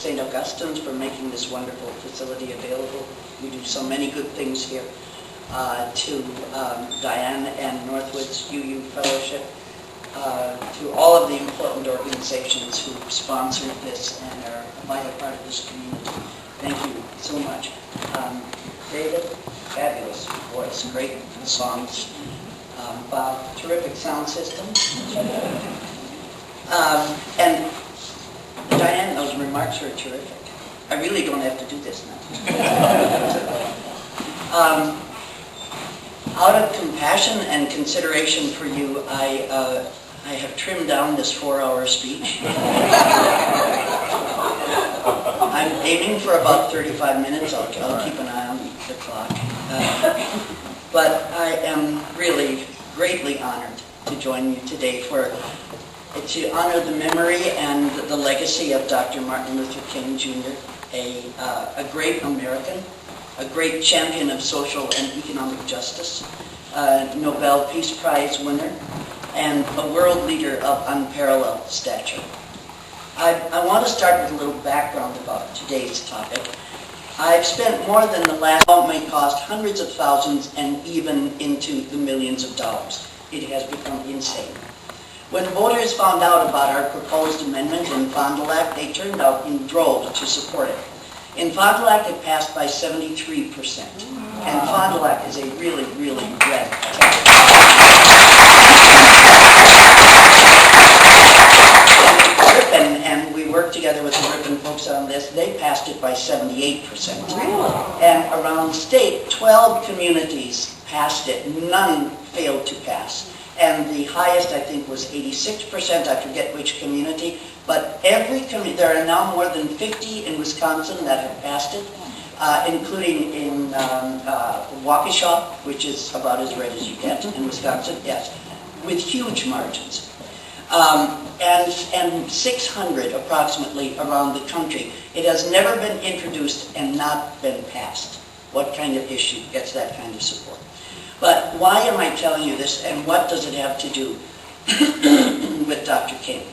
St. Augustine's for making this wonderful facility available. We do so many good things here. To Diane and Northwood's UU Fellowship, to all of the important organizations who sponsored this and are a vital part of this community. Thank you so much. David, fabulous voice, great songs. Bob, terrific sound system. And Diane, those remarks were terrific. I really don't have to do this now. Out of compassion and consideration for you, I have trimmed down this 4-hour speech. I'm aiming for about 35 minutes. I'll keep an eye on the clock. But I am really greatly honored to join you today to honor the memory and the legacy of Dr. Martin Luther King Jr., a great American, a great champion of social and economic justice, a Nobel Peace Prize winner, and a world leader of unparalleled stature. I want to start with a little background about today's topic. I've spent more than the last may cost hundreds of thousands and even into the millions of dollars. It has become insane. When voters found out about our proposed amendment in Fond du Lac, they turned out in droves to support it. In Fond du Lac, it passed by 73%. And Fond du Lac is a really, really red town. And we worked together with the Ripon folks on this. They passed it by 78%. And around the state, 12 communities passed it. None failed to pass. And the highest, I think, was 86%. I forget which community. But every community, there are now more than 50 in Wisconsin that have passed it, including in Waukesha, which is about as red as you get in Wisconsin, yes, with huge margins. And 600 approximately around the country. It has never been introduced and not been passed. What kind of issue gets that kind of support? But why am I telling you this, and what does it have to do with Dr. King?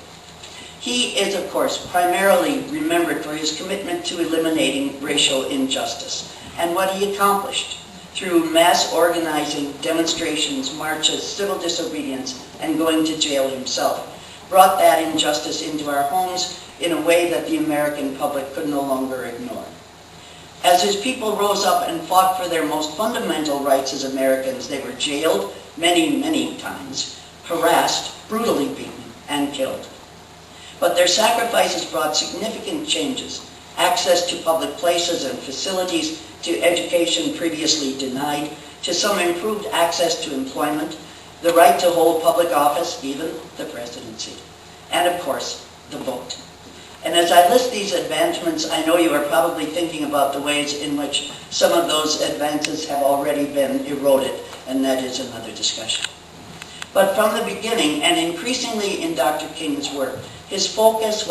He is, of course, primarily remembered for his commitment to eliminating racial injustice and what he accomplished through mass organizing, demonstrations, marches, civil disobedience, and going to jail himself. Brought that injustice into our homes in a way that the American public could no longer ignore. As his people rose up and fought for their most fundamental rights as Americans, they were jailed many, many times, harassed, brutally beaten, and killed. But their sacrifices brought significant changes: access to public places and facilities, to education previously denied, to some improved access to employment, the right to hold public office, even the presidency, and of course, the vote. And as I list these advancements, I know you are probably thinking about the ways in which some of those advances have already been eroded, and that is another discussion. But from the beginning, and increasingly in Dr. King's work, his focus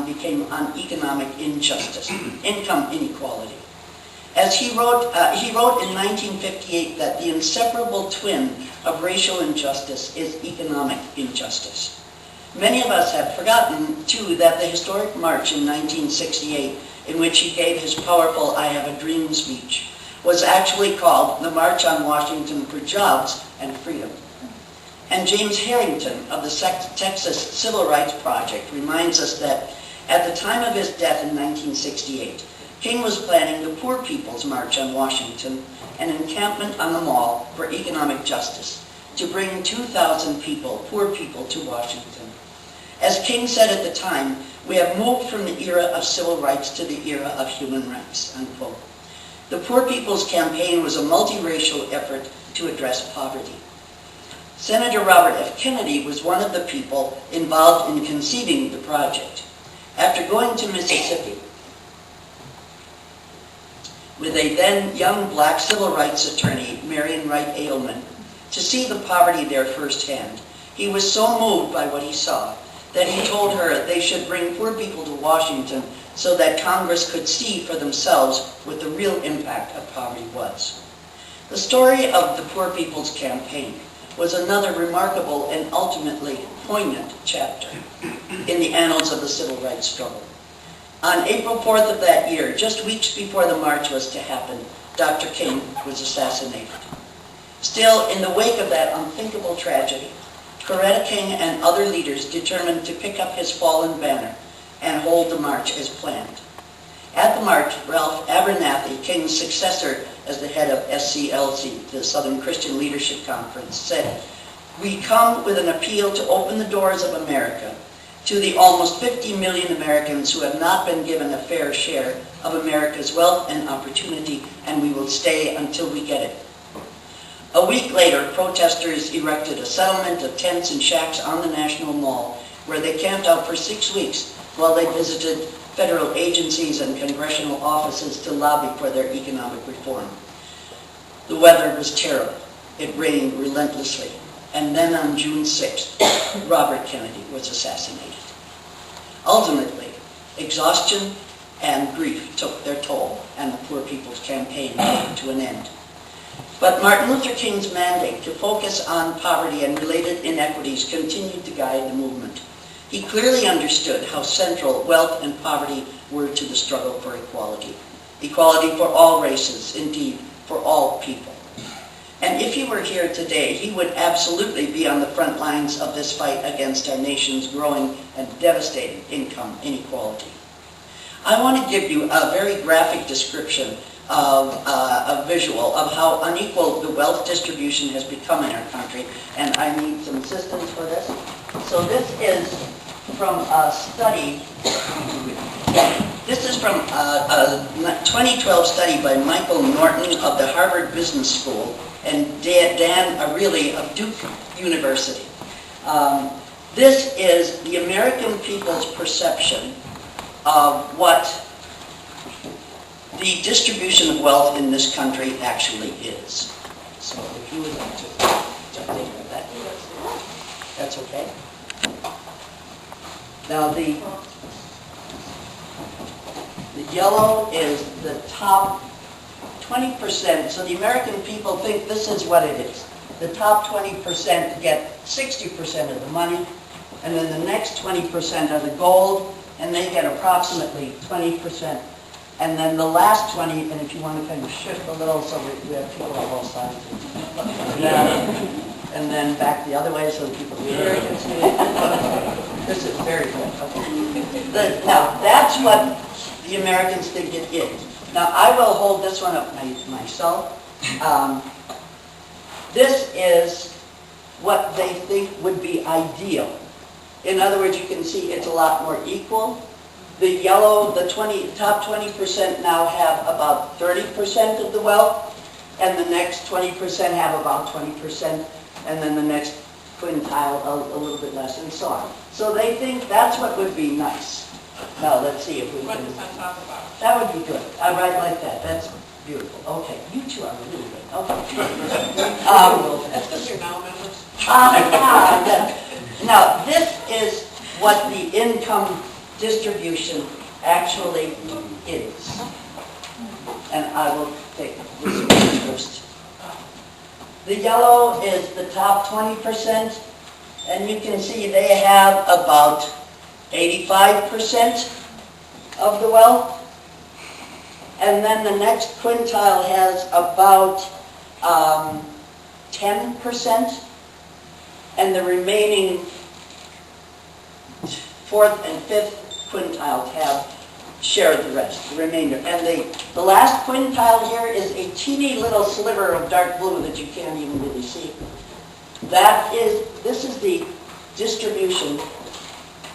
became on economic injustice, income inequality. As he wrote in 1958 that the inseparable twin of racial injustice is economic injustice. Many of us have forgotten, too, that the historic march in 1968, in which he gave his powerful I Have a Dream speech, was actually called the March on Washington for Jobs and Freedom. And James Harrington of the Texas Civil Rights Project reminds us that at the time of his death in 1968, King was planning the Poor People's March on Washington, an encampment on the Mall for economic justice, to bring 2,000 people, poor people, to Washington. As King said at the time, we have moved from the era of civil rights to the era of human rights, unquote. The Poor People's Campaign was a multiracial effort to address poverty. Senator Robert F. Kennedy was one of the people involved in conceiving the project. After going to Mississippi with a then young black civil rights attorney, Marion Wright Ailman, to see the poverty there firsthand, he was so moved by what he saw that he told her they should bring poor people to Washington so that Congress could see for themselves what the real impact of poverty was. The story of the Poor People's Campaign was another remarkable and ultimately poignant chapter in the annals of the civil rights struggle. On April 4th of that year, just weeks before the march was to happen, Dr. King was assassinated. Still, in the wake of that unthinkable tragedy, Coretta King and other leaders determined to pick up his fallen banner and hold the march as planned. At the march, Ralph Abernathy, King's successor as the head of SCLC, the Southern Christian Leadership Conference, said, "We come with an appeal to open the doors of America to the almost 50 million Americans who have not been given a fair share of America's wealth and opportunity, and we will stay until we get it." A week later, protesters erected a settlement of tents and shacks on the National Mall, where they camped out for 6 weeks while they visited federal agencies and congressional offices to lobby for their economic reform. The weather was terrible. It rained relentlessly. And then on June 6th, Robert Kennedy was assassinated. Ultimately, exhaustion and grief took their toll, and the Poor People's Campaign came to an end. But Martin Luther King's mandate to focus on poverty and related inequities continued to guide the movement. He clearly understood how central wealth and poverty were to the struggle for equality. Equality for all races, indeed, for all people. And if he were here today, he would absolutely be on the front lines of this fight against our nation's growing and devastating income inequality. I want to give you a very graphic description of a visual of how unequal the wealth distribution has become in our country, and I need some assistance for this. So this is from a study. This is from a 2012 study by Michael Norton of the Harvard Business School and Dan Ariely of Duke University. This is the American people's perception of what the distribution of wealth in this country actually is. So if you would like to take that, that's okay. Now the yellow is the top 20%. So the American people think this is what it is. The top 20% get 60% of the money, and then the next 20% are the gold, and they get approximately 20%. And then the last 20, and if you want to kind of shift a little so we have people on both sides. And then back the other way so that people here can see it. This is very good. Okay. Now, that's what the Americans think it is. Now, I will hold this one up myself. This is what they think would be ideal. In other words, you can see it's a lot more equal. The yellow, the top 20% now have about 30% of the wealth, and the next 20% have about 20%, and then the next quintile a little bit less, and so on. So they think that's what would be nice. Now, let's see if we can... What does that talk about? That would be good. I write like that. That's beautiful. Okay, you two are really good. Okay. That's because you're now members. Now, this is what the income distribution actually is. And I will take this one first. The yellow is the top 20%, and you can see they have about 85% of the wealth. And then the next quintile has about 10%, and the remaining fourth and fifth quintiles have shared the rest, the remainder. And the last quintile here is a teeny little sliver of dark blue that you can't even really see. This is the distribution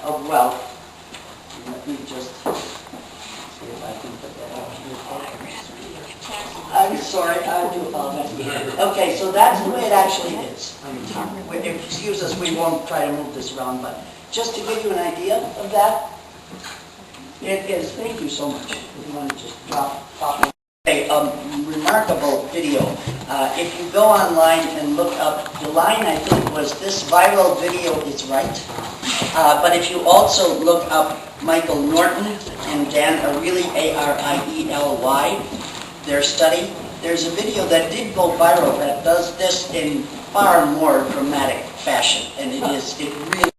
of wealth. Let me just see if I can put that out here. I'm sorry, I do apologize. Okay, so that's the way it actually is. Excuse us, we won't try to move this around, but just to give you an idea of that, it is, thank you so much. If you want to just drop a remarkable video. If you go online and look up, the line I think was, "This viral video is right." But if you also look up Michael Norton and Dan Ariely, A-R-I-E-L-Y, their study, there's a video that did go viral that does this in far more dramatic fashion, and it really